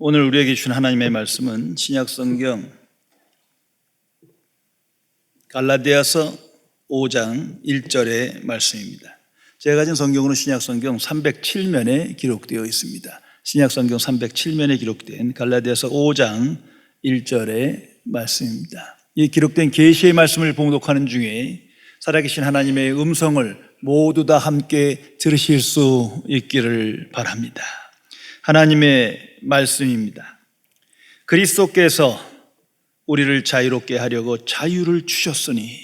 오늘 우리에게 주신 하나님의 말씀은 신약성경 갈라디아서 5장 1절의 말씀입니다. 제가 가진 성경으로는 신약성경 307면에 기록되어 있습니다. 신약성경 307면에 기록된 갈라디아서 5장 1절의 말씀입니다. 이 기록된 계시의 말씀을 봉독하는 중에 살아계신 하나님의 음성을 모두 다 함께 들으실 수 있기를 바랍니다. 하나님의 말씀입니다. 그리스도께서 우리를 자유롭게 하려고 자유를 주셨으니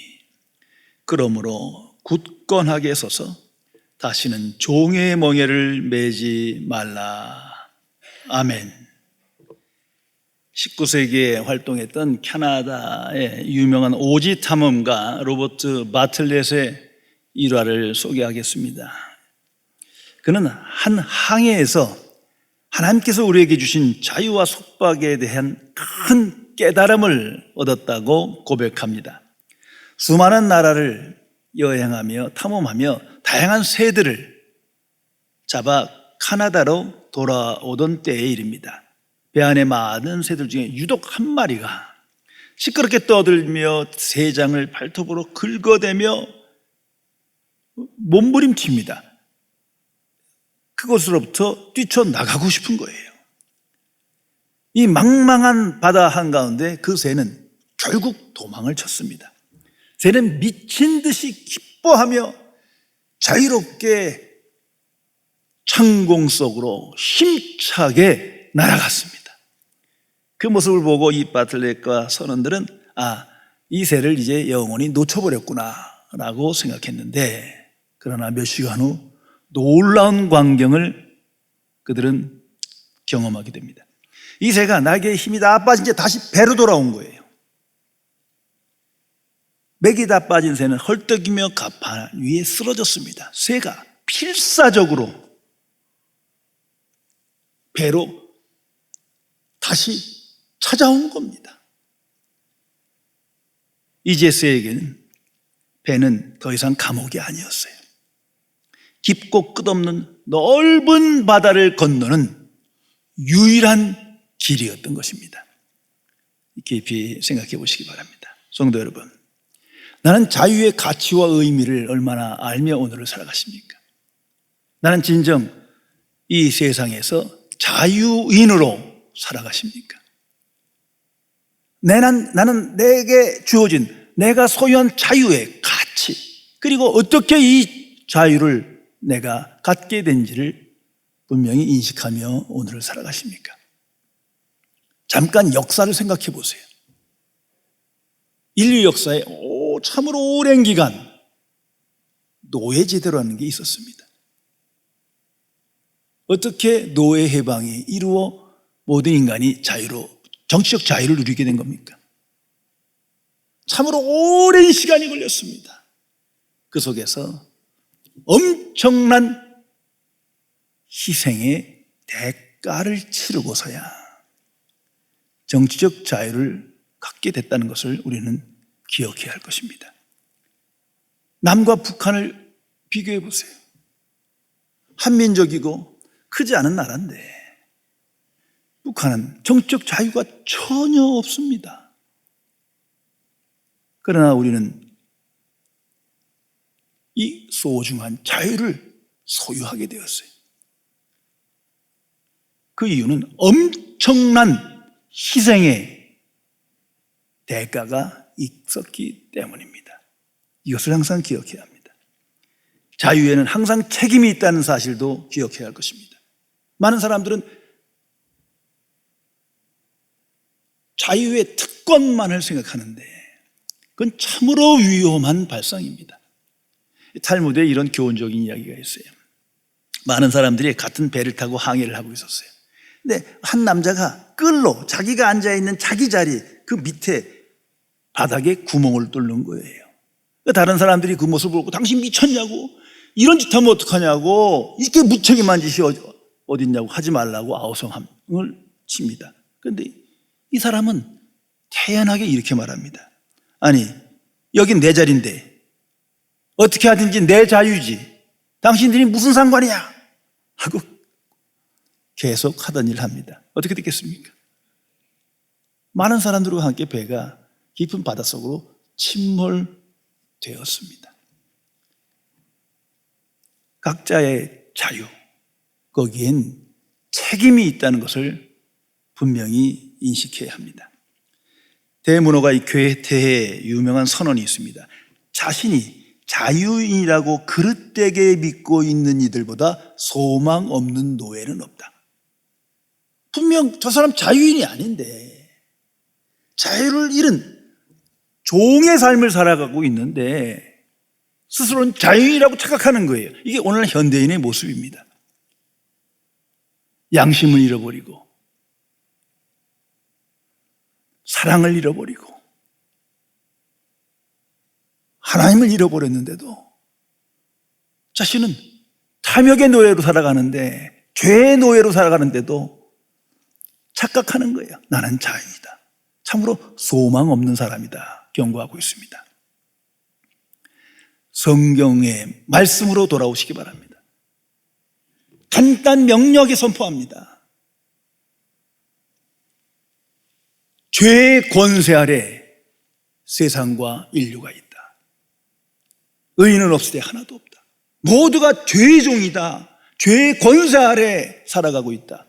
그러므로 굳건하게 서서 다시는 종의 멍에를 매지 말라. 아멘. 19세기에 활동했던 캐나다의 유명한 오지 탐험가 로버트 바틀렛의 일화를 소개하겠습니다. 그는 한 항해에서 하나님께서 우리에게 주신 자유와 속박에 대한 큰 깨달음을 얻었다고 고백합니다. 수많은 나라를 여행하며 탐험하며 다양한 새들을 잡아 카나다로 돌아오던 때의 일입니다. 배 안에 많은 새들 중에 유독 한 마리가 시끄럽게 떠들며 새장을 발톱으로 긁어대며 몸부림칩니다. 그곳으로부터 뛰쳐나가고 싶은 거예요. 이 망망한 바다 한가운데 그 새는 결국 도망을 쳤습니다. 새는 미친 듯이 기뻐하며 자유롭게 창공 속으로 힘차게 날아갔습니다. 그 모습을 보고 이 바틀렛과 선원들은 이 새를 이제 영원히 놓쳐버렸구나 라고 생각했는데, 그러나 몇 시간 후 놀라운 광경을 그들은 경험하게 됩니다. 이 새가 날개에 힘이 다 빠진 채 다시 배로 돌아온 거예요. 맥이 다 빠진 새는 헐떡이며 가판 위에 쓰러졌습니다. 새가 필사적으로 배로 다시 찾아온 겁니다. 이제 새에게는 배는 더 이상 감옥이 아니었어요. 깊고 끝없는 넓은 바다를 건너는 유일한 길이었던 것입니다. 깊이 생각해 보시기 바랍니다. 성도 여러분, 나는 자유의 가치와 의미를 얼마나 알며 오늘을 살아가십니까? 나는 진정 이 세상에서 자유인으로 살아가십니까? 나는 내게 주어진 내가 소유한 자유의 가치, 그리고 어떻게 이 자유를 내가 갖게 된지를 분명히 인식하며 오늘을 살아가십니까? 잠깐 역사를 생각해 보세요. 인류 역사에 참으로 오랜 기간 노예제도라는 게 있었습니다. 어떻게 노예 해방이 이루어 모든 인간이 정치적 자유를 누리게 된 겁니까? 참으로 오랜 시간이 걸렸습니다. 그 속에서 엄청난 희생의 대가를 치르고서야 정치적 자유를 갖게 됐다는 것을 우리는 기억해야 할 것입니다. 남과 북한을 비교해 보세요. 한민족이고 크지 않은 나라인데 북한은 정치적 자유가 전혀 없습니다. 그러나 우리는 이 소중한 자유를 소유하게 되었어요. 그 이유는 엄청난 희생의 대가가 있었기 때문입니다. 이것을 항상 기억해야 합니다. 자유에는 항상 책임이 있다는 사실도 기억해야 할 것입니다. 많은 사람들은 자유의 특권만을 생각하는데 그건 참으로 위험한 발상입니다. 탈무드에 이런 교훈적인 이야기가 있어요. 많은 사람들이 같은 배를 타고 항해를 하고 있었어요. 근데 한 남자가 끌로 자기가 앉아있는 자기 자리 그 밑에 바닥에 구멍을 뚫는 거예요. 다른 사람들이 그 모습을 보고 당신 미쳤냐고, 이런 짓 하면 어떡하냐고, 이렇게 무책임한 짓이 어딨냐고, 하지 말라고 아우성을 칩니다. 그런데 이 사람은 태연하게 이렇게 말합니다. 아니, 여긴 내 자리인데 어떻게 하든지 내 자유지, 당신들이 무슨 상관이야 하고 계속 하던 일을 합니다. 어떻게 됐겠습니까? 많은 사람들과 함께 배가 깊은 바닷속으로 침몰되었습니다. 각자의 자유, 거기엔 책임이 있다는 것을 분명히 인식해야 합니다. 대문호가 이 교회에 대해 유명한 선언이 있습니다. 자신이 자유인이라고 그릇되게 믿고 있는 이들보다 소망 없는 노예는 없다. 분명 저 사람 자유인이 아닌데 자유를 잃은 종의 삶을 살아가고 있는데 스스로는 자유인이라고 착각하는 거예요. 이게 오늘 현대인의 모습입니다. 양심을 잃어버리고 사랑을 잃어버리고 하나님을 잃어버렸는데도 자신은 탐욕의 노예로 살아가는데, 죄의 노예로 살아가는데도 착각하는 거예요. 나는 자유이다. 참으로 소망 없는 사람이다 경고하고 있습니다. 성경의 말씀으로 돌아오시기 바랍니다. 간단 명료하게 선포합니다. 죄의 권세 아래 세상과 인류가 있다. 의인은 없으되 하나도 없다. 모두가 죄의 종이다. 죄의 권세 아래 살아가고 있다.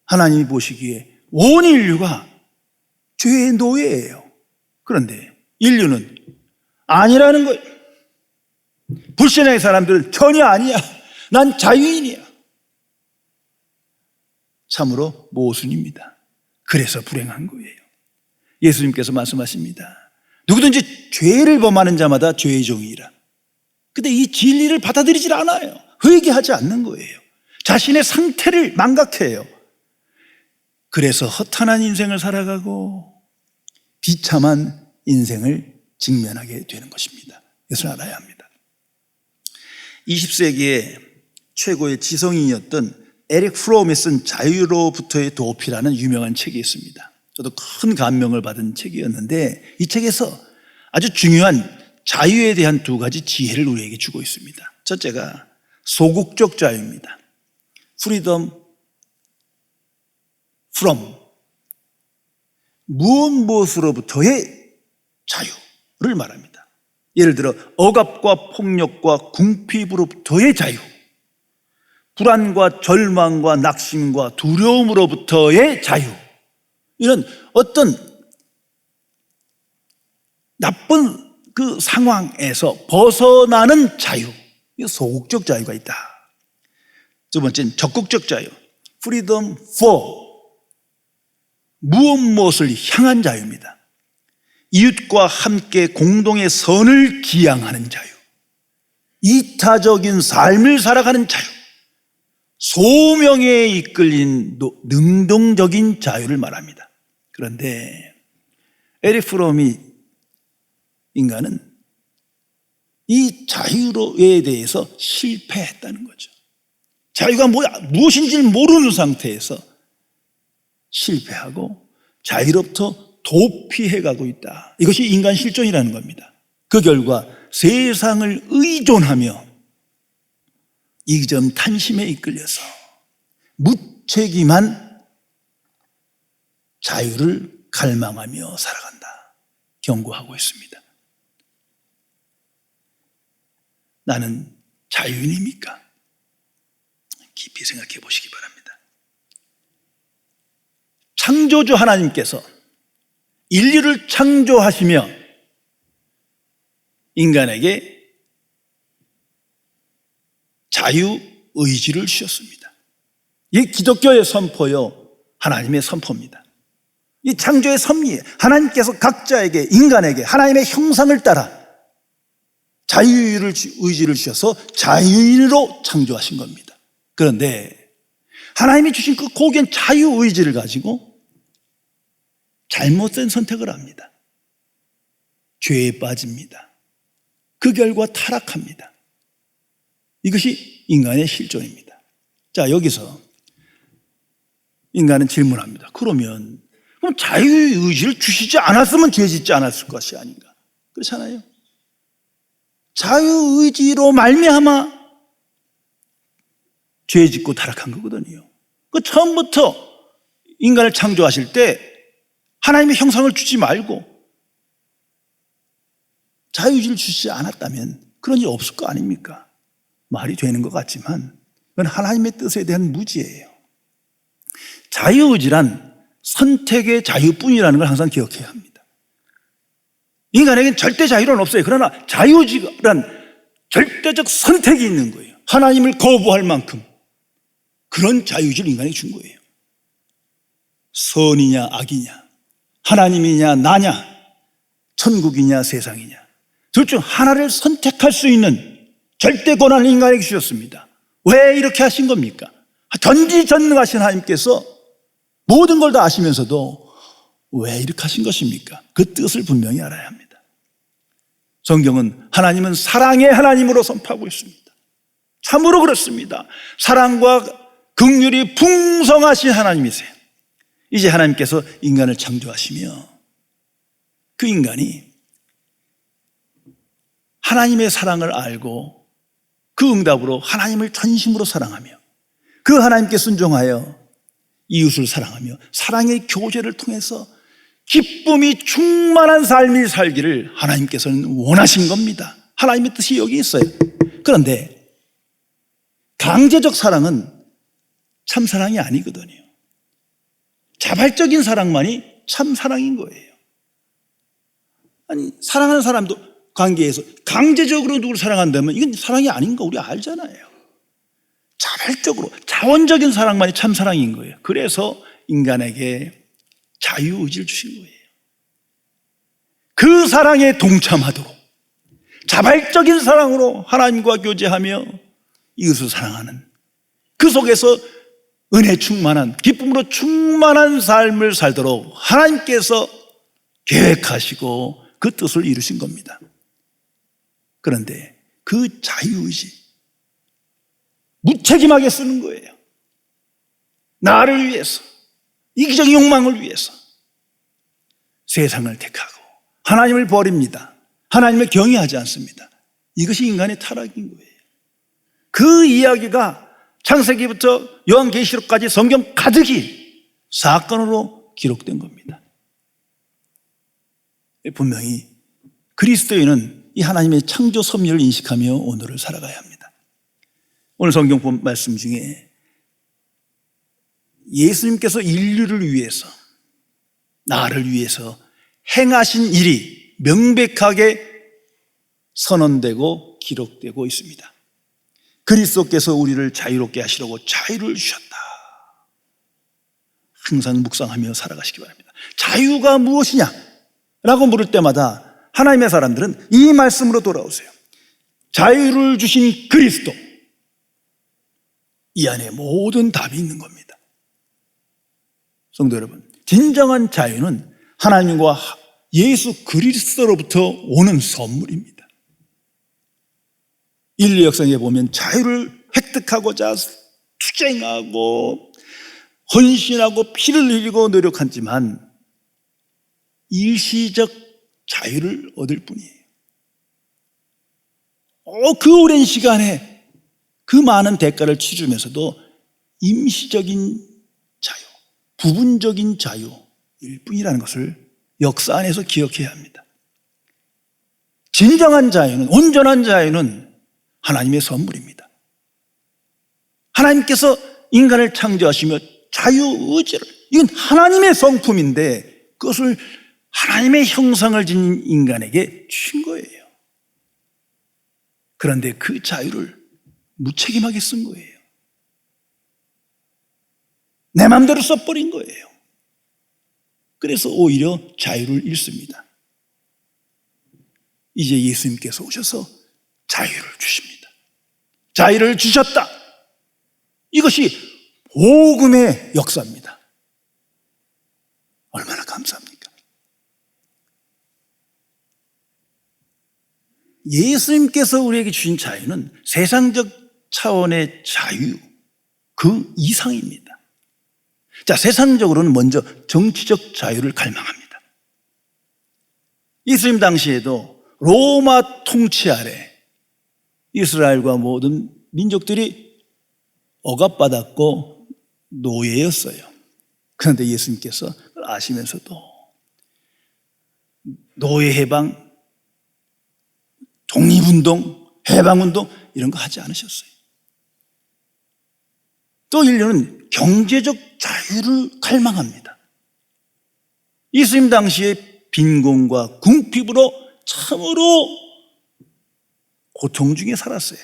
하나님이 보시기에 온 인류가 죄의 노예예요. 그런데 인류는 아니라는 거예요. 불신의 사람들은 전혀 아니야. 난 자유인이야. 참으로 모순입니다. 그래서 불행한 거예요. 예수님께서 말씀하십니다. 누구든지 죄를 범하는 자마다 죄의 종이라. 근데 이 진리를 받아들이질 않아요. 회개하지 않는 거예요. 자신의 상태를 망각해요. 그래서 허탄한 인생을 살아가고 비참한 인생을 직면하게 되는 것입니다. 이것을 알아야 합니다. 20세기의 최고의 지성인이었던 에릭 프롬이 쓴 자유로부터의 도피라는 유명한 책이 있습니다. 저도 큰 감명을 받은 책이었는데 이 책에서 아주 중요한 자유에 대한 두 가지 지혜를 우리에게 주고 있습니다. 첫째가 소극적 자유입니다. Freedom from 무엇으로부터의 자유를 말합니다. 예를 들어 억압과 폭력과 궁핍으로부터의 자유, 불안과 절망과 낙심과 두려움으로부터의 자유, 이런 어떤 나쁜 그 상황에서 벗어나는 자유, 이 소극적 자유가 있다. 두 번째는 적극적 자유, freedom for 무엇을 향한 자유입니다. 이웃과 함께 공동의 선을 지향하는 자유, 이타적인 삶을 살아가는 자유, 소명에 이끌린 능동적인 자유를 말합니다. 그런데 에릭 프롬이 인간은 이 자유에 대해서 실패했다는 거죠. 자유가 무엇인지를 모르는 상태에서 실패하고 자유로부터 도피해가고 있다. 이것이 인간 실존이라는 겁니다. 그 결과 세상을 의존하며 이점 탄심에 이끌려서 무책임한 자유를 갈망하며 살아간다. 경고하고 있습니다. 나는 자유인입니까? 깊이 생각해 보시기 바랍니다. 창조주 하나님께서 인류를 창조하시며 인간에게 자유의지를 주셨습니다. 이 기독교의 선포요, 하나님의 선포입니다. 이 창조의 섭리에 하나님께서 각자에게, 인간에게 하나님의 형상을 따라 자유의지를 주셔서 자유인으로 창조하신 겁니다. 그런데 하나님이 주신 그 고귀한 자유의지를 가지고 잘못된 선택을 합니다. 죄에 빠집니다. 그 결과 타락합니다. 이것이 인간의 실존입니다. 자, 여기서 인간은 질문합니다. 그럼 자유의지를 주시지 않았으면 죄 짓지 않았을 것이 아닌가? 그렇잖아요. 자유의지로 말미암아 죄 짓고 타락한 거거든요. 그 처음부터 인간을 창조하실 때 하나님의 형상을 주지 말고 자유의지를 주시지 않았다면 그런 일 없을 거 아닙니까? 말이 되는 것 같지만 그건 하나님의 뜻에 대한 무지예요. 자유의지란 선택의 자유뿐이라는 걸 항상 기억해야 합니다. 인간에게는 절대 자유는 없어요. 그러나 자유의지란 절대적 선택이 있는 거예요. 하나님을 거부할 만큼 그런 자유의지를 인간에게 준 거예요. 선이냐 악이냐, 하나님이냐 나냐, 천국이냐 세상이냐, 둘 중 하나를 선택할 수 있는 절대 권한을 인간에게 주셨습니다. 왜 이렇게 하신 겁니까? 전지전능하신 하나님께서 모든 걸 다 아시면서도 왜 이렇게 하신 것입니까? 그 뜻을 분명히 알아야 합니다. 성경은 하나님은 사랑의 하나님으로 선포하고 있습니다. 참으로 그렇습니다. 사랑과 긍휼이 풍성하신 하나님이세요. 이제 하나님께서 인간을 창조하시며 그 인간이 하나님의 사랑을 알고 그 응답으로 하나님을 전심으로 사랑하며 그 하나님께 순종하여 이웃을 사랑하며 사랑의 교제를 통해서 기쁨이 충만한 삶을 살기를 하나님께서는 원하신 겁니다. 하나님의 뜻이 여기 있어요. 그런데 강제적 사랑은 참 사랑이 아니거든요. 자발적인 사랑만이 참 사랑인 거예요. 아니, 사랑하는 사람도 관계에서 강제적으로 누구를 사랑한다면 이건 사랑이 아닌 거 우리 알잖아요. 자발적으로 자원적인 사랑만이 참 사랑인 거예요. 그래서 인간에게 자유의지를 주신 거예요. 그 사랑에 동참하도록 자발적인 사랑으로 하나님과 교제하며 이웃을 사랑하는 그 속에서 은혜 충만한 기쁨으로 충만한 삶을 살도록 하나님께서 계획하시고 그 뜻을 이루신 겁니다. 그런데 그 자유의지 무책임하게 쓰는 거예요. 나를 위해서, 이기적인 욕망을 위해서 세상을 택하고 하나님을 버립니다. 하나님을 경외하지 않습니다. 이것이 인간의 타락인 거예요. 그 이야기가 창세기부터 요한계시록까지 성경 가득이 사건으로 기록된 겁니다. 분명히 그리스도인은 이 하나님의 창조 섭리를 인식하며 오늘을 살아가야 합니다. 오늘 성경 본 말씀 중에 예수님께서 인류를 위해서, 나를 위해서 행하신 일이 명백하게 선언되고 기록되고 있습니다. 그리스도께서 우리를 자유롭게 하시려고 자유를 주셨다. 항상 묵상하며 살아가시기 바랍니다. 자유가 무엇이냐? 라고 물을 때마다 하나님의 사람들은 이 말씀으로 돌아오세요. 자유를 주신 그리스도, 이 안에 모든 답이 있는 겁니다. 성도 여러분, 진정한 자유는 하나님과 예수 그리스도로부터 오는 선물입니다. 인류 역사에 보면 자유를 획득하고자 투쟁하고 헌신하고 피를 흘리고 노력하지만 일시적 자유를 얻을 뿐이에요. 그 오랜 시간에 그 많은 대가를 치르면서도 임시적인 자유, 부분적인 자유일 뿐이라는 것을 역사 안에서 기억해야 합니다. 진정한 자유는, 온전한 자유는 하나님의 선물입니다. 하나님께서 인간을 창조하시며 자유의지를, 이건 하나님의 성품인데 그것을 하나님의 형상을 지닌 인간에게 주신 거예요. 그런데 그 자유를 무책임하게 쓴 거예요. 내 마음대로 써버린 거예요. 그래서 오히려 자유를 잃습니다. 이제 예수님께서 오셔서 자유를 주십니다. 자유를 주셨다. 이것이 복음의 역사입니다. 얼마나 감사합니까? 예수님께서 우리에게 주신 자유는 세상적 차원의 자유 그 이상입니다. 자, 세상적으로는 먼저 정치적 자유를 갈망합니다. 예수님 당시에도 로마 통치 아래 이스라엘과 모든 민족들이 억압받았고 노예였어요. 그런데 예수님께서 그걸 아시면서도 노예 해방, 독립운동, 해방운동 이런 거 하지 않으셨어요. 또 인류는 경제적 자유를 갈망합니다. 예수님 당시에 빈곤과 궁핍으로 참으로 고통 중에 살았어요.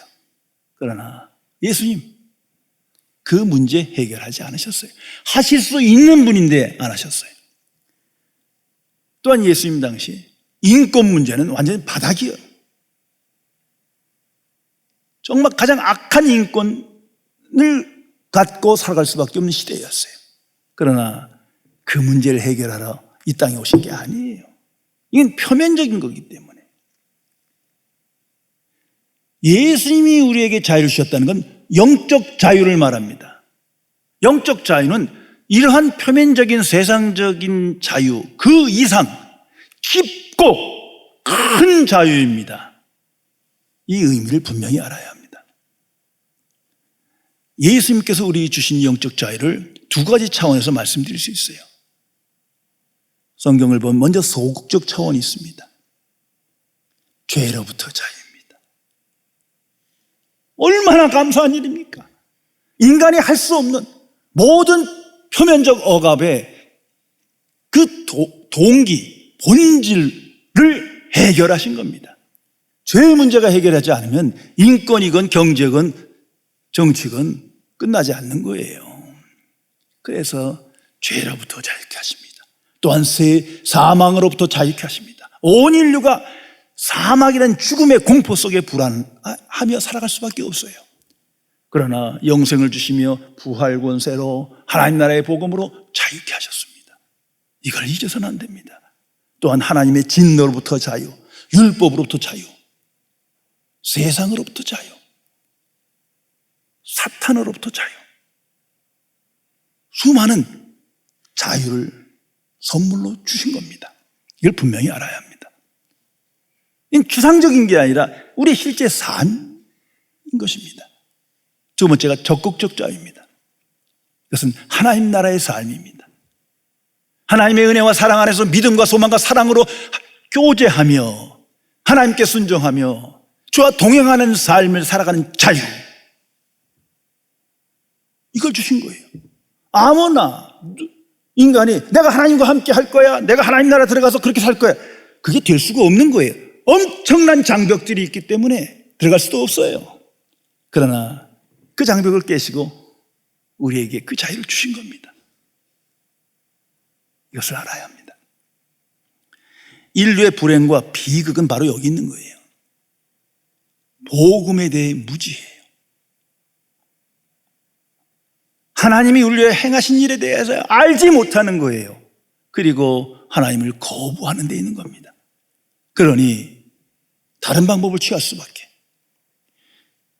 그러나 예수님 그 문제 해결하지 않으셨어요. 하실 수 있는 분인데 안 하셨어요. 또한 예수님 당시 인권 문제는 완전히 바닥이에요. 정말 가장 악한 인권을 갖고 살아갈 수밖에 없는 시대였어요. 그러나 그 문제를 해결하러 이 땅에 오신 게 아니에요. 이건 표면적인 거기 때문에. 예수님이 우리에게 자유를 주셨다는 건 영적 자유를 말합니다. 영적 자유는 이러한 표면적인 세상적인 자유 그 이상 깊고 큰 자유입니다. 이 의미를 분명히 알아야 합니다. 예수님께서 우리 주신 영적 자유를 두 가지 차원에서 말씀드릴 수 있어요. 성경을 보면 먼저 소극적 차원이 있습니다. 죄로부터 자유입니다. 얼마나 감사한 일입니까? 인간이 할 수 없는 모든 표면적 억압의 그 동기, 본질을 해결하신 겁니다. 죄의 문제가 해결하지 않으면 인권이건 경제건 정치건 끝나지 않는 거예요. 그래서 죄로부터 자유케 하십니다. 또한 사망으로부터 자유케 하십니다. 온 인류가 사막이라는 죽음의 공포 속에 불안하며 살아갈 수밖에 없어요. 그러나 영생을 주시며 부활 권세로 하나님 나라의 복음으로 자유케 하셨습니다. 이걸 잊어서는 안 됩니다. 또한 하나님의 진노로부터 자유, 율법으로부터 자유, 세상으로부터 자유, 사탄으로부터 자유, 수많은 자유를 선물로 주신 겁니다. 이걸 분명히 알아야 합니다. 이건 추상적인 게 아니라 우리의 실제 삶인 것입니다. 두 번째가 적극적 자유입니다. 이것은 하나님 나라의 삶입니다. 하나님의 은혜와 사랑 안에서 믿음과 소망과 사랑으로 교제하며 하나님께 순종하며 주와 동행하는 삶을 살아가는 자유, 이걸 주신 거예요. 아무나 인간이 내가 하나님과 함께 할 거야, 내가 하나님 나라 들어가서 그렇게 살 거야, 그게 될 수가 없는 거예요. 엄청난 장벽들이 있기 때문에 들어갈 수도 없어요. 그러나 그 장벽을 깨시고 우리에게 그 자유를 주신 겁니다. 이것을 알아야 합니다. 인류의 불행과 비극은 바로 여기 있는 거예요. 복음에 대해 무지해요. 하나님이 인류에 행하신 일에 대해서 알지 못하는 거예요. 그리고 하나님을 거부하는 데 있는 겁니다. 그러니 다른 방법을 취할 수밖에.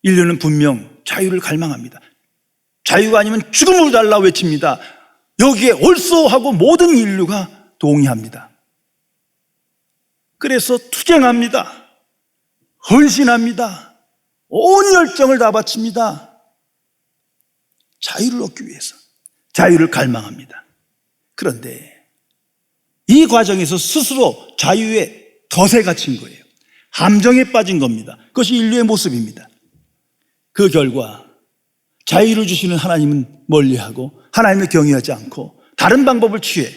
인류는 분명 자유를 갈망합니다. 자유가 아니면 죽음을 달라 외칩니다. 여기에 옳소하고 모든 인류가 동의합니다. 그래서 투쟁합니다. 헌신합니다. 온 열정을 다 바칩니다. 자유를 얻기 위해서 자유를 갈망합니다. 그런데 이 과정에서 스스로 자유에 덫에 갇힌 거예요. 함정에 빠진 겁니다. 그것이 인류의 모습입니다. 그 결과 자유를 주시는 하나님은 멀리하고 하나님을 경외하지 않고 다른 방법을 취해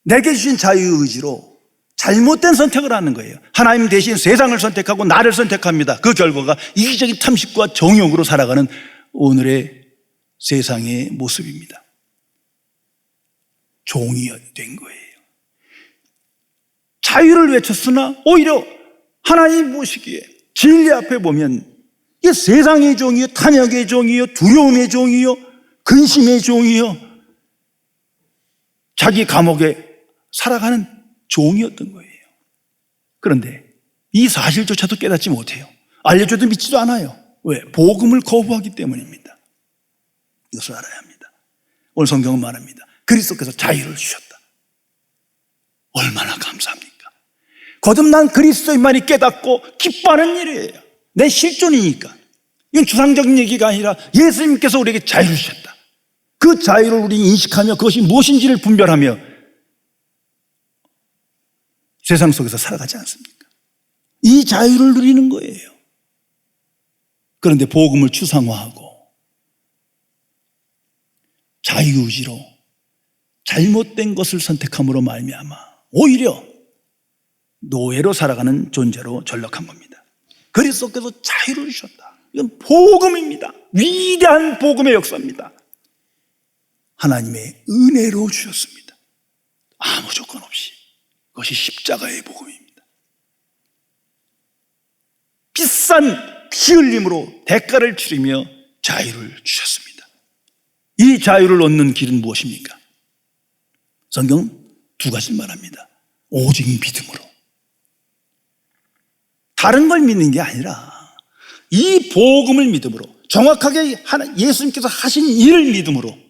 내게 주신 자유의지로 잘못된 선택을 하는 거예요. 하나님 대신 세상을 선택하고 나를 선택합니다. 그 결과가 이기적인 탐식과 정욕으로 살아가는 오늘의 세상의 모습입니다. 종이 된 거예요. 자유를 외쳤으나 오히려 하나님 보시기에 진리 앞에 보면 이게 세상의 종이요, 탐욕의 종이요, 두려움의 종이요, 근심의 종이요, 자기 감옥에 살아가는 종이었던 거예요. 그런데 이 사실조차도 깨닫지 못해요. 알려줘도 믿지도 않아요. 왜? 복음을 거부하기 때문입니다. 이것을 알아야 합니다. 오늘 성경은 말합니다. 그리스도께서 자유를 주셨다. 얼마나 감사합니까? 거듭난 그리스도인만이 깨닫고 기뻐하는 일이에요. 내 실존이니까. 이건 추상적인 얘기가 아니라 예수님께서 우리에게 자유를 주셨다. 그 자유를 우리 인식하며 그것이 무엇인지를 분별하며 세상 속에서 살아가지 않습니까? 이 자유를 누리는 거예요. 그런데 복음을 추상화하고 자유의지로 잘못된 것을 선택함으로 말미암아 오히려 노예로 살아가는 존재로 전락한 겁니다. 그리스도께서 자유를 주셨다. 이건 복음입니다. 위대한 복음의 역사입니다. 하나님의 은혜로 주셨습니다. 아무 조건 없이. 그것이 십자가의 복음입니다. 비싼 피 흘림으로 대가를 치르며 자유를 주셨습니다. 이 자유를 얻는 길은 무엇입니까? 성경은 두 가지를 말합니다. 오직 믿음으로. 다른 걸 믿는 게 아니라 이 복음을 믿음으로, 정확하게 예수님께서 하신 일을 믿음으로,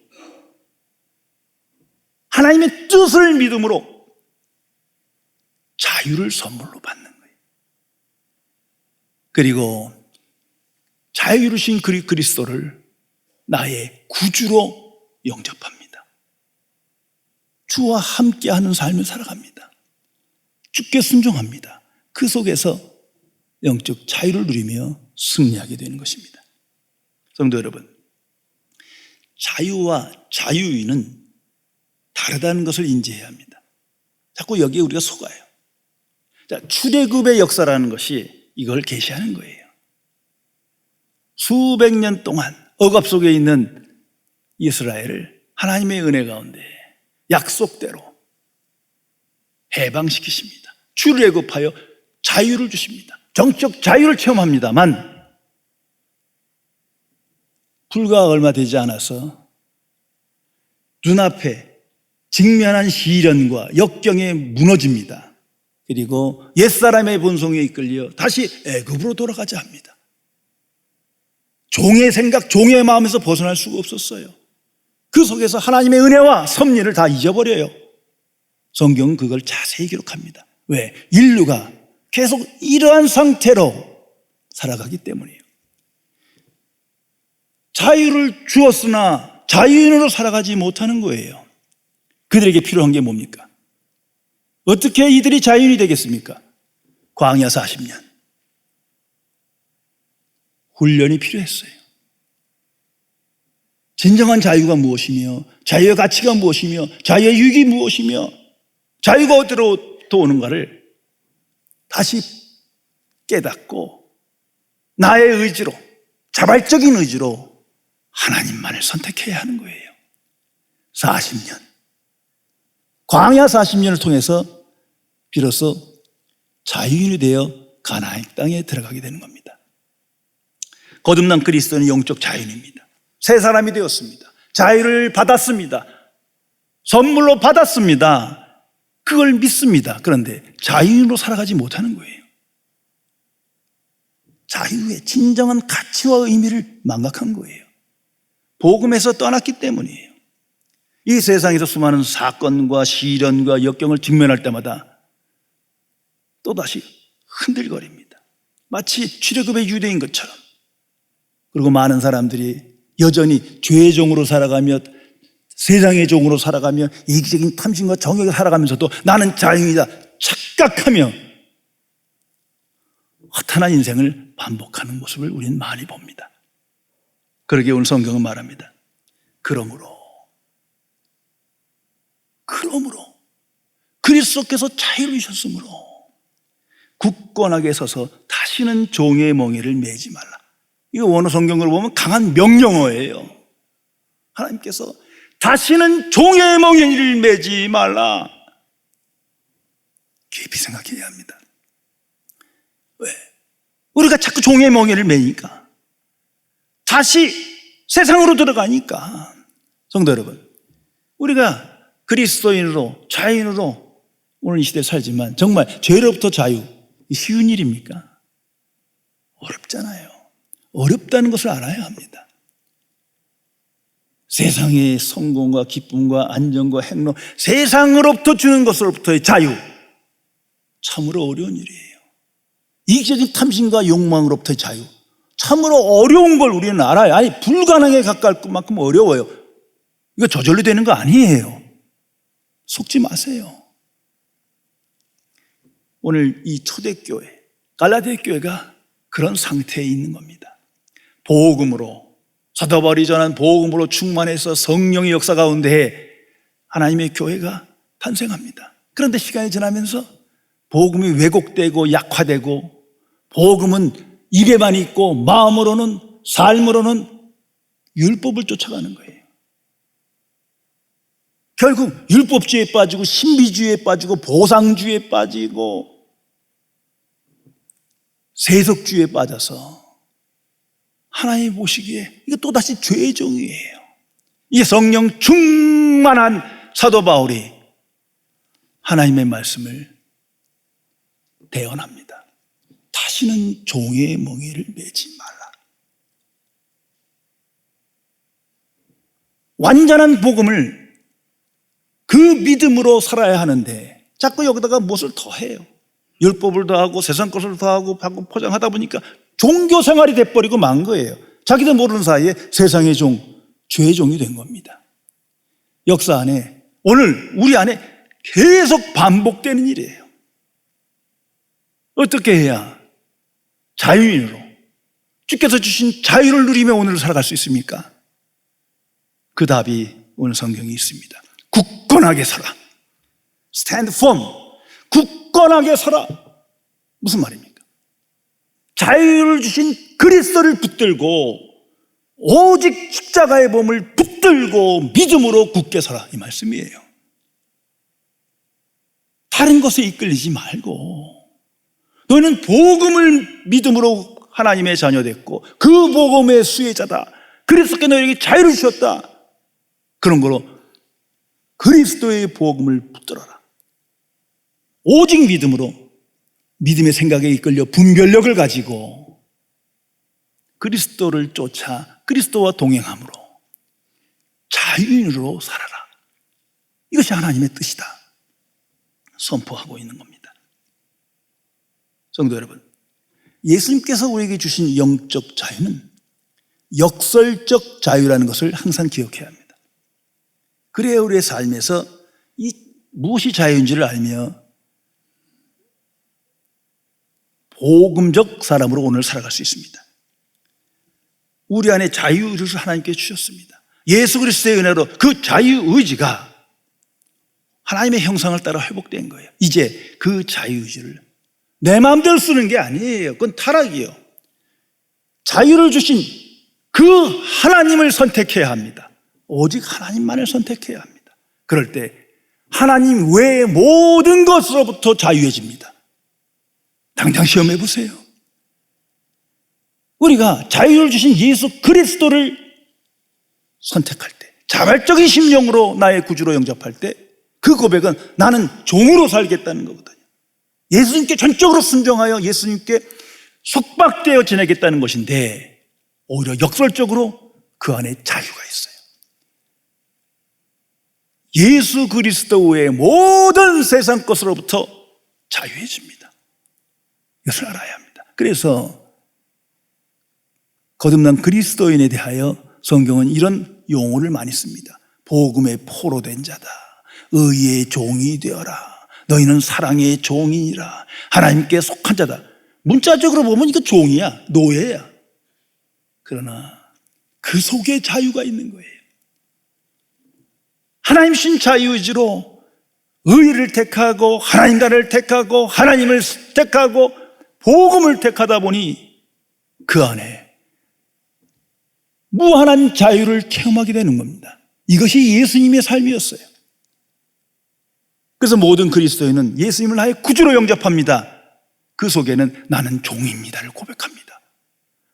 하나님의 뜻을 믿음으로 자유를 선물로 받는 거예요. 그리고 자유를 주신 그리스도를 나의 구주로 영접합니다. 주와 함께하는 삶을 살아갑니다. 주께 순종합니다. 그 속에서 영적 자유를 누리며 승리하게 되는 것입니다. 성도 여러분, 자유와 자유인은 다르다는 것을 인지해야 합니다. 자꾸 여기에 우리가 속아요. 자, 출애굽의 역사라는 것이 이걸 계시하는 거예요. 수백 년 동안 억압 속에 있는 이스라엘을 하나님의 은혜 가운데 약속대로 해방시키십니다. 출애굽하여 자유를 주십니다. 정적 자유를 체험합니다만 불과 얼마 되지 않아서 눈앞에 직면한 시련과 역경에 무너집니다. 그리고 옛사람의 본성에 이끌려 다시 애굽으로 돌아가자 합니다. 종의 생각, 종의 마음에서 벗어날 수가 없었어요. 그 속에서 하나님의 은혜와 섭리를 다 잊어버려요. 성경은 그걸 자세히 기록합니다. 왜? 인류가 계속 이러한 상태로 살아가기 때문이에요. 자유를 주었으나 자유인으로 살아가지 못하는 거예요. 그들에게 필요한 게 뭡니까? 어떻게 이들이 자유인이 되겠습니까? 광야 40년. 훈련이 필요했어요. 진정한 자유가 무엇이며, 자유의 가치가 무엇이며, 자유의 유익이 무엇이며, 자유가 어디로부터 오는가를 다시 깨닫고 나의 의지로, 자발적인 의지로 하나님만을 선택해야 하는 거예요. 40년. 광야 40년을 통해서 비로소 자유인이 되어 가나안 땅에 들어가게 되는 겁니다. 거듭난 그리스도는 영적 자유인입니다. 새 사람이 되었습니다. 자유를 받았습니다. 선물로 받았습니다. 그걸 믿습니다. 그런데 자유인으로 살아가지 못하는 거예요. 자유의 진정한 가치와 의미를 망각한 거예요. 복음에서 떠났기 때문이에요. 이 세상에서 수많은 사건과 시련과 역경을 직면할 때마다 또다시 흔들거립니다. 마치 출애굽의 유대인 것처럼. 그리고 많은 사람들이 여전히 죄의 종으로 살아가며 세상의 종으로 살아가며 이기적인 탐심과 정욕에 살아가면서도 나는 자유이다 착각하며 허탄한 인생을 반복하는 모습을 우리는 많이 봅니다. 그러기에 오늘 성경은 말합니다. 그러므로 그리스도께서 자유를 주셨으므로 굳건하게 서서 다시는 종의 멍에를 매지 말라. 이거 원어 성경을 보면 강한 명령어예요. 하나님께서 다시는 종의 멍에를 매지 말라. 깊이 생각해야 합니다. 왜? 우리가 자꾸 종의 멍에를 매니까, 다시 세상으로 들어가니까. 성도 여러분, 우리가 그리스도인으로 자유인으로 오늘 이 시대에 살지만 정말 죄로부터 자유, 쉬운 일입니까? 어렵잖아요. 어렵다는 것을 알아야 합니다. 세상의 성공과 기쁨과 안정과 행복, 세상으로부터 주는 것으로부터의 자유, 참으로 어려운 일이에요. 이기적인 탐심과 욕망으로부터의 자유, 참으로 어려운 걸 우리는 알아요. 아니 불가능에 가까울 만큼 어려워요. 이거 저절로 되는 거 아니에요. 속지 마세요. 오늘 이 초대교회, 갈라디아 교회가 그런 상태에 있는 겁니다. 복음으로, 사도 바울이 전한 복음으로 충만해서 성령의 역사 가운데 하나님의 교회가 탄생합니다. 그런데 시간이 지나면서 복음이 왜곡되고 약화되고, 복음은 입에만 있고 마음으로는, 삶으로는 율법을 쫓아가는 거예요. 결국 율법주의에 빠지고 신비주의에 빠지고 보상주의에 빠지고 세속주의에 빠져서 하나님이 보시기에 이거 또다시 죄의 종이에요. 이 성령 충만한 사도 바울이 하나님의 말씀을 대언합니다. 다시는 종의 멍에를 매지 말라. 완전한 복음을 그 믿음으로 살아야 하는데 자꾸 여기다가 무엇을 더해요. 율법을 더하고 세상 것을 더하고 포장하다 보니까 종교 생활이 돼버리고 만 거예요. 자기도 모르는 사이에 세상의 종, 죄의 종이 된 겁니다. 역사 안에, 오늘 우리 안에 계속 반복되는 일이에요. 어떻게 해야 자유인으로, 주께서 주신 자유를 누리며 오늘을 살아갈 수 있습니까? 그 답이 오늘 성경에 있습니다. 굳건하게 살아. Stand firm. 굳건하게 살아. 무슨 말입니까? 자유를 주신 그리스도를 붙들고 오직 십자가의 몸을 붙들고 믿음으로 굳게 살아. 이 말씀이에요. 다른 것에 이끌리지 말고, 너희는 복음을 믿음으로 하나님의 자녀 됐고 그 복음의 수혜자다. 그리스도께 너희에게 자유를 주셨다. 그런 거로 그리스도의 복음을 붙들어라. 오직 믿음으로, 믿음의 생각에 이끌려 분별력을 가지고 그리스도를 쫓아 그리스도와 동행함으로 자유인으로 살아라. 이것이 하나님의 뜻이다 선포하고 있는 겁니다. 성도 여러분, 예수님께서 우리에게 주신 영적 자유는 역설적 자유라는 것을 항상 기억해야 합니다. 그래야 우리의 삶에서 이 무엇이 자유인지를 알며 복음적 사람으로 오늘 살아갈 수 있습니다. 우리 안에 자유의지를 하나님께 주셨습니다. 예수 그리스도의 은혜로 그 자유의지가 하나님의 형상을 따라 회복된 거예요. 이제 그 자유의지를 내 마음대로 쓰는 게 아니에요. 그건 타락이에요. 자유를 주신 그 하나님을 선택해야 합니다. 오직 하나님만을 선택해야 합니다. 그럴 때 하나님 외의 모든 것으로부터 자유해집니다. 당장 시험해 보세요. 우리가 자유를 주신 예수 그리스도를 선택할 때, 자발적인 심령으로 나의 구주로 영접할 때, 그 고백은 나는 종으로 살겠다는 거거든요. 예수님께 전적으로 순종하여 예수님께 속박되어 지내겠다는 것인데, 오히려 역설적으로 그 안에 자유가 있어요. 예수 그리스도 외의 모든 세상 것으로부터 자유해집니다. 이것을 알아야 합니다. 그래서 거듭난 그리스도인에 대하여 성경은 이런 용어를 많이 씁니다. 복음의 포로된 자다. 의의 종이 되어라. 너희는 사랑의 종이니라. 하나님께 속한 자다. 문자적으로 보면 이거 종이야, 노예야. 그러나 그 속에 자유가 있는 거예요. 하나님 신 자유의지로 의를 택하고 하나님 나라를 택하고 하나님을 택하고 복음을 택하다 보니 그 안에 무한한 자유를 체험하게 되는 겁니다. 이것이 예수님의 삶이었어요. 그래서 모든 그리스도인은 예수님을 나의 구주로 영접합니다. 그 속에는 나는 종입니다를 고백합니다.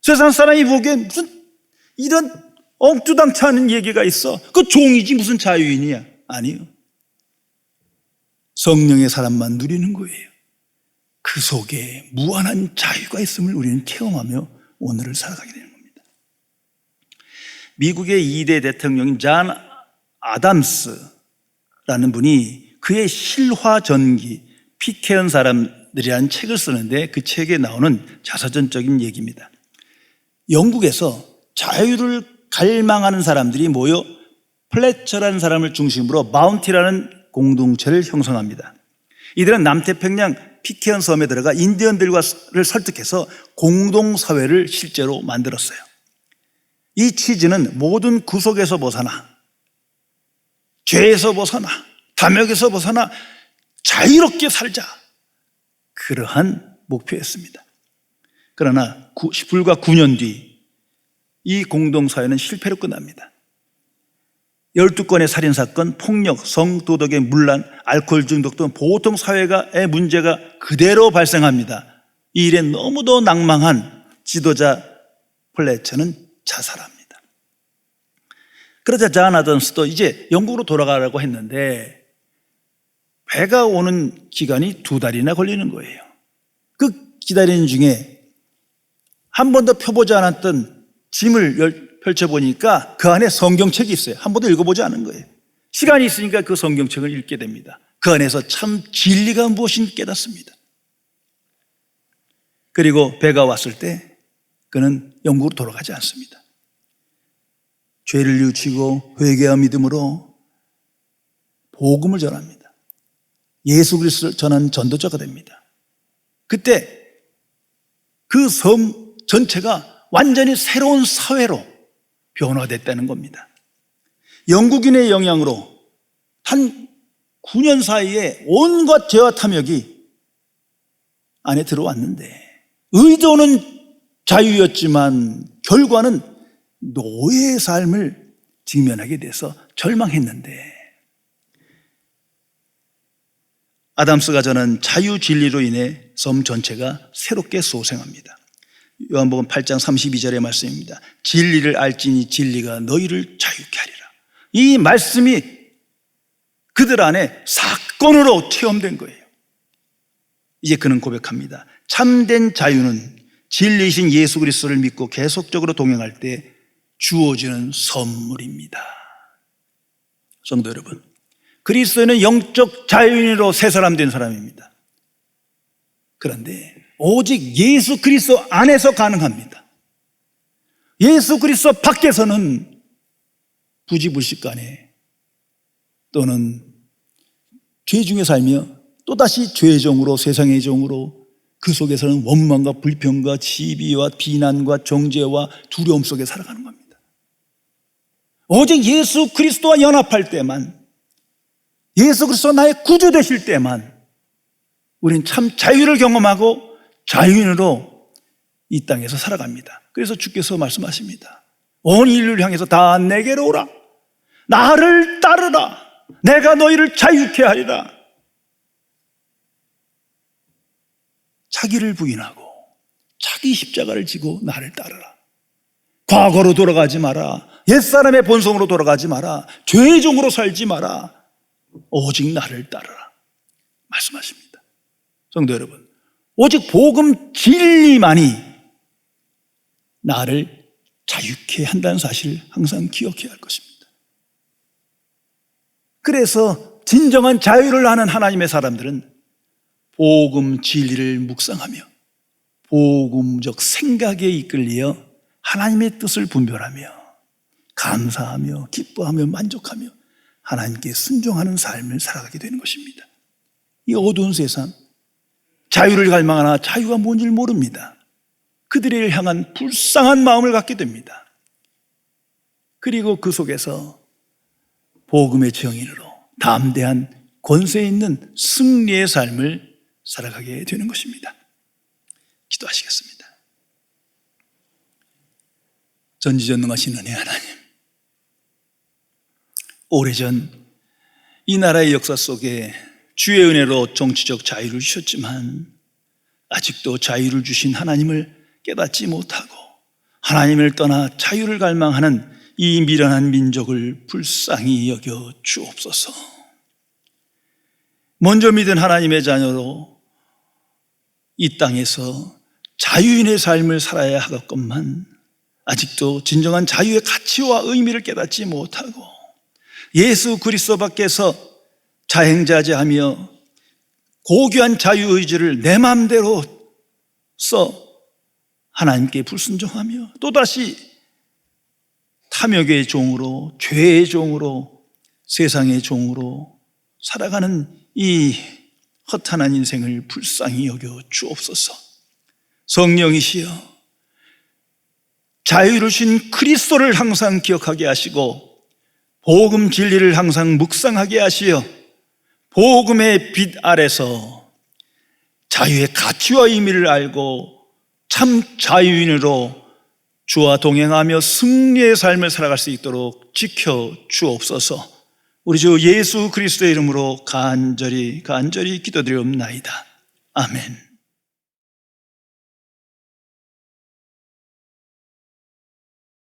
세상 사람이 보기엔 무슨 이런 엉뚱당치 않은 얘기가 있어. 그 종이지 무슨 자유인이야. 아니요. 성령의 사람만 누리는 거예요. 그 속에 무한한 자유가 있음을 우리는 체험하며 오늘을 살아가게 되는 겁니다. 미국의 2대 대통령인 존 아담스라는 분이 그의 실화전기, 피케한 사람들이라는 책을 쓰는데 그 책에 나오는 자서전적인 얘기입니다. 영국에서 자유를 갈망하는 사람들이 모여 플래처라는 사람을 중심으로 마운티라는 공동체를 형성합니다. 이들은 남태평양 피케언 섬에 들어가 인디언들과를 설득해서 공동사회를 실제로 만들었어요. 이 취지는 모든 구속에서 벗어나, 죄에서 벗어나, 탐욕에서 벗어나 자유롭게 살자, 그러한 목표였습니다. 그러나 불과 9년 뒤 이 공동사회는 실패로 끝납니다. 12건의 살인사건, 폭력, 성도덕의 문란, 알코올 중독 등 보통 사회의 문제가 그대로 발생합니다. 이 일에 너무도 낭망한 지도자 플래처는 자살합니다. 그러자 존 아담스도 이제 영국으로 돌아가라고 했는데 배가 오는 기간이 2달이나 걸리는 거예요. 그 기다리는 중에 한 번도 펴보지 않았던 짐을 펼쳐보니까 그 안에 성경책이 있어요. 한 번도 읽어보지 않은 거예요. 시간이 있으니까 그 성경책을 읽게 됩니다. 그 안에서 참 진리가 무엇인지 깨닫습니다. 그리고 배가 왔을 때 그는 영국으로 돌아가지 않습니다. 죄를 뉘우치고 회개와 믿음으로 복음을 전합니다. 예수 그리스도를 전하는 전도자가 됩니다. 그때 그 섬 전체가 완전히 새로운 사회로 변화됐다는 겁니다. 영국인의 영향으로 한 9년 사이에 온갖 죄와 탐욕이 안에 들어왔는데 의도는 자유였지만 결과는 노예의 삶을 직면하게 돼서 절망했는데 아담스가 전한 자유 진리로 인해 섬 전체가 새롭게 소생합니다. 요한복음 8장 32절의 말씀입니다. 진리를 알지니 진리가 너희를 자유케 하리라. 이 말씀이 그들 안에 사건으로 체험된 거예요. 이제 그는 고백합니다. 참된 자유는 진리이신 예수 그리스도를 믿고 계속적으로 동행할 때 주어지는 선물입니다. 성도 여러분, 그리스도는 영적 자유인으로 새 사람 된 사람입니다. 그런데 오직 예수 그리스도 안에서 가능합니다. 예수 그리스도 밖에서는 부지불식간에 또는 죄 중에 살며 또다시 죄의 종으로 세상의 종으로 그 속에서는 원망과 불평과 시비와 비난과 정죄와 두려움 속에 살아가는 겁니다. 오직 예수 그리스도와 연합할 때만, 예수 그리스도 나의 구주 되실 때만 우리는 참 자유를 경험하고 자유인으로 이 땅에서 살아갑니다. 그래서 주께서 말씀하십니다. 온 인류를 향해서 다 내게로 오라. 나를 따르라. 내가 너희를 자유케 하리라. 자기를 부인하고 자기 십자가를 지고 나를 따르라. 과거로 돌아가지 마라. 옛사람의 본성으로 돌아가지 마라. 죄의 종으로 살지 마라. 오직 나를 따르라 말씀하십니다. 성도 여러분, 오직 복음 진리만이 나를 자유케 한다는 사실을 항상 기억해야 할 것입니다. 그래서 진정한 자유를 아는 하나님의 사람들은 복음 진리를 묵상하며 복음적 생각에 이끌려 하나님의 뜻을 분별하며 감사하며 기뻐하며 만족하며 하나님께 순종하는 삶을 살아가게 되는 것입니다. 이 어두운 세상, 자유를 갈망하나 자유가 뭔지 모릅니다. 그들을 향한 불쌍한 마음을 갖게 됩니다. 그리고 그 속에서 복음의 정인으로 담대한 권세 있는 승리의 삶을 살아가게 되는 것입니다. 기도하시겠습니다. 전지전능하신 은혜 하나님, 오래전 이 나라의 역사 속에 주의 은혜로 정치적 자유를 주셨지만 아직도 자유를 주신 하나님을 깨닫지 못하고 하나님을 떠나 자유를 갈망하는 이 미련한 민족을 불쌍히 여겨 주옵소서. 먼저 믿은 하나님의 자녀로 이 땅에서 자유인의 삶을 살아야 하겠건만 아직도 진정한 자유의 가치와 의미를 깨닫지 못하고 예수 그리스도 밖에서 자행자재하며 고귀한 자유의지를 내 마음대로 써 하나님께 불순종하며 또다시 탐욕의 종으로, 죄의 종으로, 세상의 종으로 살아가는 이 허탄한 인생을 불쌍히 여겨 주옵소서. 성령이시여, 자유를 주신 그리스도를 항상 기억하게 하시고 복음 진리를 항상 묵상하게 하시어 복음의 빛 아래서 자유의 가치와 의미를 알고 참 자유인으로 주와 동행하며 승리의 삶을 살아갈 수 있도록 지켜 주옵소서. 우리 주 예수 그리스도의 이름으로 간절히 기도드리옵나이다. 아멘.